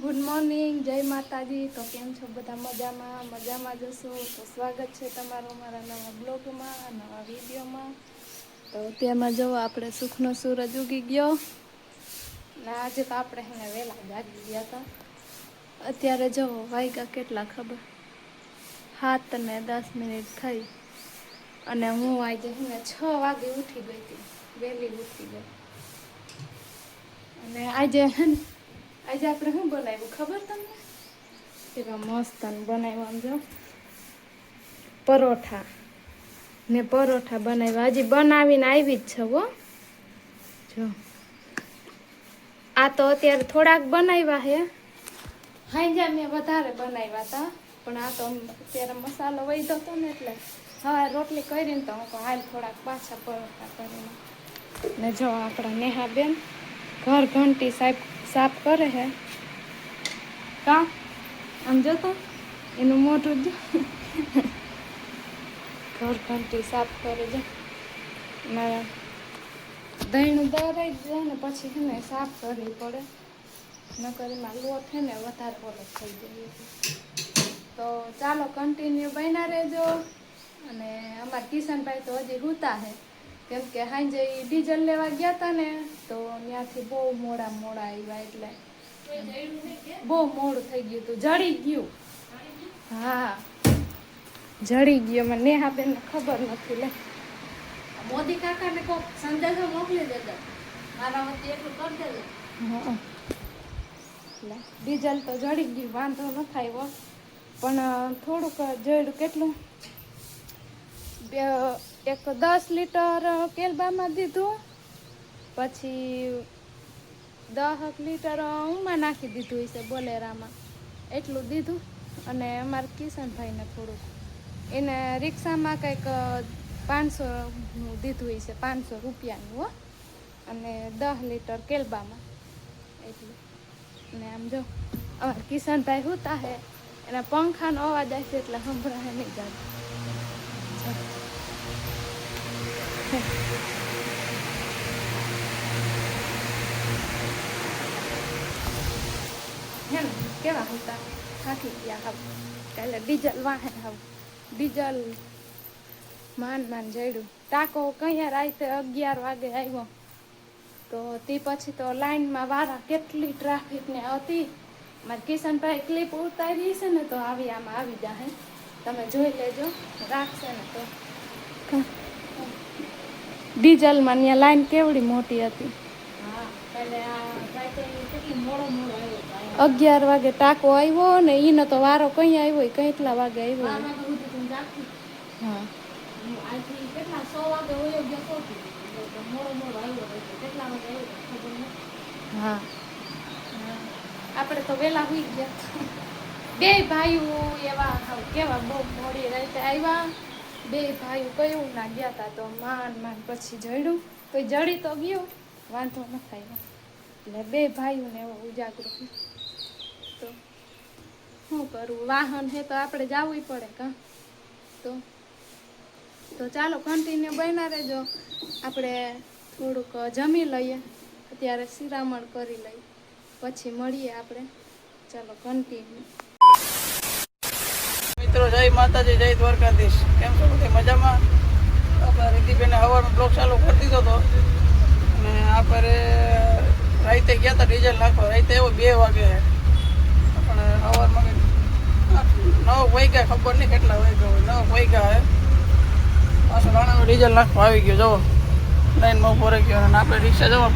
Good morning, જય માતાજી। તો કેમ છો બધા? મજામાં જશો તો સ્વાગત છે તમારું મારા નવા બ્લોગમાં, નવા વિડીયોમાં। તો અત્યારમાં જો આપણે સુખનો સૂરજ ઉગી ગયો ને આજે તો આપણે એને વહેલા જાગી ગયા હતા। અત્યારે જો વાગ્યા કેટલા ખબર, 7:10 થઈ અને હું આજે એને 6 વાગે ઉઠી ગઈ હતી, વહેલી ઉઠી ગઈ। અને આજે આપણે શું બનાવ્યું ખબર તમને? એવા મસ્ત બનાવ્યા, આમ જો પરોઠા બનાવ્યા। હજી બનાવીને આવી જ છે હો। જો આ તો અત્યારે થોડાક બનાવ્યા હે, હાંજે મેં વધારે બનાવ્યા હતા, પણ આ તો અત્યારે મસાલો વધ્યો હતો ને એટલે હવે રોટલી કરીને તો હું હાલ થોડાક પાછા પરોઠા કરીને। ને જો આપણા નેહાબેન ઘર ઘંટી સાફ કરે હે। કા આમ જો તો એનું મોઢું જો ઘર ઘંટી સાફ કરે છે મારા દહીંનું દરાઈ જાય ને પછી છે ને સાફ કરવી પડે, નકર એમાં લોટ છે ને વધારે ઓલો થઈ જાય। તો ચાલો કન્ટિન્યુ બન્યા રહેજો। અને અમારા કિશનભાઈ તો હજી સૂતા છે, કેમ કે સાંજે ડીઝલ લેવા ગયા હતા ને તો ત્યાંથી બહુ મોડા આવ્યા, એટલે બહુ મોડું થઈ ગયું હતું, જળી ગયું। હા જળી ગયો, મને નેહાબેનને ખબર નથી। લે મોદી કાકાને કોક સંદેશો મોકલી દેજો, મારા વતી એટલું કરી દેજો। હા ડીઝલ તો જળી ગયું, વાંધો ન થાય, પણ થોડુંક જડ્યું, કેટલું 10 લીટર કેલબામાં દીધું, પછી 10 લીટર ઊંમાં નાખી દીધું હશે બોલેરામાં, એટલું દીધું। અને અમારા કિશનભાઈને થોડુંક, એને રિક્ષામાં કંઈક 500નું દીધું હશે, 500 રૂપિયાનું હો, અને 10 લીટર કેલબામાં એટલું। અને આમ જો અમારા કિશનભાઈ સૂતા હે, એના પંખાનો અવાજ આવશે એટલે સંભળાય નહીં જાય। હે ને કેવા હતા, થાકી ગયા હાવ, કાલે ડીઝલ વાહે હાવ, ડીઝલ માન જડ્યું। ટાંકો કઈ રાતે 11 વાગે આવ્યો, તો તે પછી તો લાઈનમાં વારા કેટલી ટ્રાફિકને હતી। મારા કિશનભાઈ ક્લિપ ઉતારી છે ને તો આમાં આવી જાય, તમે જોઈ લેજો, રાખશે ને તો। ડીઝલમાં ત્યાં લાઈન કેવડી મોટી હતી। હા એટલે આ કેટલી મોડો આવ્યો, 11 વાગે ટાંકો આવ્યો ને ઈનો તો વારો કઈ આવ્યો, કેટલા વાગે આવ્યો? હા કેટલા 100 વાગે વયો ગયો તો મોડો આવ્યો, કેટલા વાગે આવ્યો ખબર નથી। હા આપણે તો વેલા હોઈ ગયા, બે ભાઈઓ એવા કેવા બહુ મોડી રાતે આવ્યા। બે ભાઈઓ કયું ના ગયા હતા તો માન પછી જડ્યું, તો જડી તો ગયું, વાંધો ન થાય, એટલે બે ભાઈઓને એવો ઉજાગરો। તો શું કરવું, વાહન છે તો આપણે જવું પડે કાં। તો ચાલો કન્ટિન્યુ બન્યા રહેજો, આપણે થોડુંક જમી લઈએ, અત્યારે શિરામણ કરી લઈએ, પછી મળીએ આપણે। ચાલો કન્ટિન્યુ। મિત્રો જય માતાજી, જય દ્વારકાધીશ। કેમ છો બધા? મજામાં? આપણે રીતિબેને હવાનો બ્લોક ચાલુ કરી દીધો હતો, અને આપણે રાતે ગયા હતા ડીઝલ નાખવા, રાતે એવો 2 વાગે, પણ હવામાં 9 વાગ્યા, ખબર નહીં કેટલા વાગ્યા હોય, 9 વાગ્યા હે, પાછું રાણામાં ડીઝલ નાખવા આવી ગયો, જવો લાઈનમાં ઉભો રહી ગયો। અને આપણે રિક્ષા જવા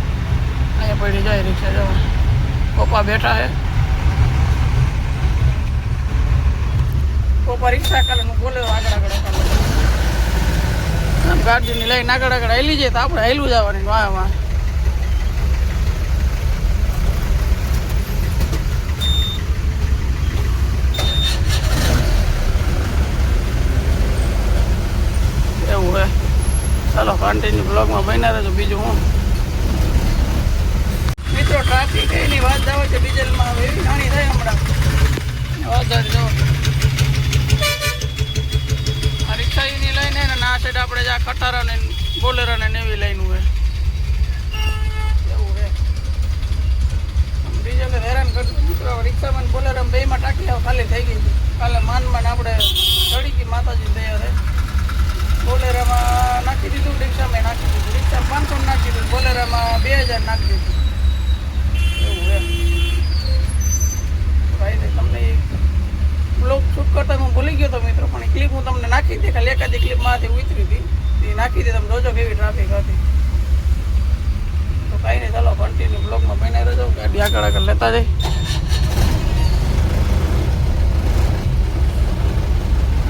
અહીંયા પડી જાય, રિક્ષા જવા પપ્પા બેઠા હે, પપ્પા રિક્ષા કરે હું બોલે આગળ ગાડીની લઈને આગળ હેલી જાય તો આપણે હેલું જવાની વાહમાં। એવું હે, ચાલો કન્ટિન્યુ બ્લોગમાં બન્યા રહેજો। બીજું હું મિત્રો ટ્રાફિક એની વાત આવે છે, ડીઝલમાં હવે એવી નાની થાય હમણાં વધારે જો રિક્ષા એની લઈને ને આ સાઈડ આપણે જ્યાં ખટારા ને બોલેરા ને એવી લાઈન હોય, એવું હે। ડીઝલ હેરાન કરતું મિત્રો રિક્ષામાં બોલેરામ બેમાં ટાંકી ખાલી થઈ ગઈ હતી. કાલે માનમાં આપણે ચડી ગઈ માતાજી દયા રે. બોલેરામાં નાખી દીધું, રિક્ષામાં નાખી દીધું. રિક્ષામાં 500 નાખી દીધું, બોલેરામાં 2000 નાખી દીધું. એવું એમ ભાઈ તમને બ્લોગ શૂટ કરતા હું ભૂલી ગયો હતો મિત્રો, પણ એ ક્લિપ હું તમને નાખી દે. ખાલી એકાદી ક્લિપમાંથી ઉતરી હતી એ નાખી દે. તમે જોજો કેવી ટ્રાફિક હતી. તો કાંઈ નહીં, ચાલો કન્ટિન્યુ બ્લોગમાં બન્યા રહેજો. ગાડી આગળ આગળ લેતા જાય.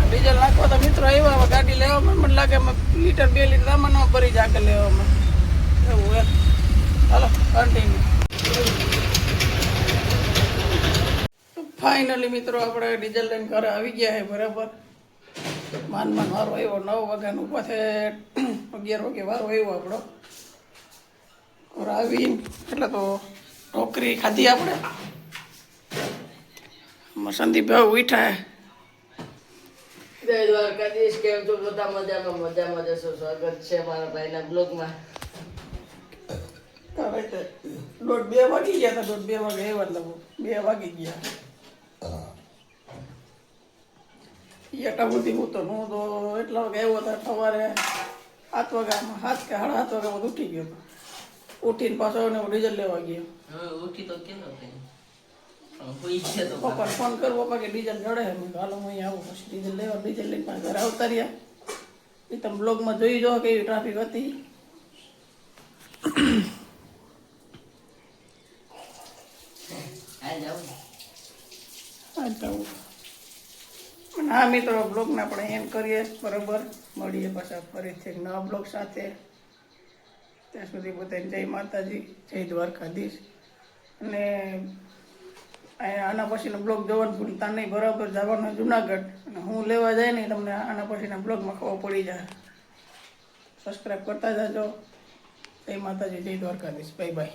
ડીઝલ નાખવા તો મિત્રો આવ્યા, હવે ગાડી લેવામાં મને લાગે લીટર 2 લીટર આમાં ન ભરી જ આગળ લેવામાં. એવું એમ ચાલો કન્ટિન્યુ. ફાઇનલી મિત્રો આપણે ડીઝલ લઈને ઘરે આવી ગયા છે. બરાબર માનમાં વારો આવ્યો 9 વાગ્યાનો, પાસે 11 વાગે વારો આવ્યો આપણો. ઘરે આવી એટલે તો ઢોકરી ખાધી આપણે. સંદીપભાઈ ઉઠા. જય દ્વારકાધીશ. કેમ છો બધા? મજામાં જશો. સ્વાગત છે મારા ભાઈના બ્લોગમાં. 2 વાગી ગયા હતા. 2 વાગે આવ્યા એટલે 2 વાગી ગયા. એટલા બધી હું તો એટલા વાગે આવ્યો હતા. સવારે 7 વાગ્યામાં 7 કે 7:30 વાગ્યામાં ઉઠી ગયો હતો. ઉઠીને પાછો ડીઝલ લેવા ગયો. ઉઠી તો કેમ પપ્પાને ફોન કર્યો. પપ્પા કે ડીઝલ જડે. મેં કીધું હાલો હું અહીંયા આવું. પછી ડીઝલ લેવા ડીઝલ લઈને પાછા ઘરે આવતા રહ્યા. એ તમે બ્લોગમાં જોઈ જાઓ કેવી ટ્રાફિક હતી. હા મિત્રો બ્લોગને આપણે એન્ડ કરીએ. બરાબર મળીએ પાછા ફરીથી એક નવા બ્લોગ સાથે. ત્યાં સુધી બધાને જય માતાજી, જય દ્વારકાધીશ. અને આના પછીનો બ્લોગ જોવાનું ભૂલતા નહીં. બરાબર જવાનું જુનાગઢ, અને હું લેવા જાય નહીં તમને આના પછીના બ્લોગમાં ખબર પડી જાય. સબસ્ક્રાઈબ કરતા જાજો. જય માતાજી, જય દ્વારકાધીશ. Bye bye.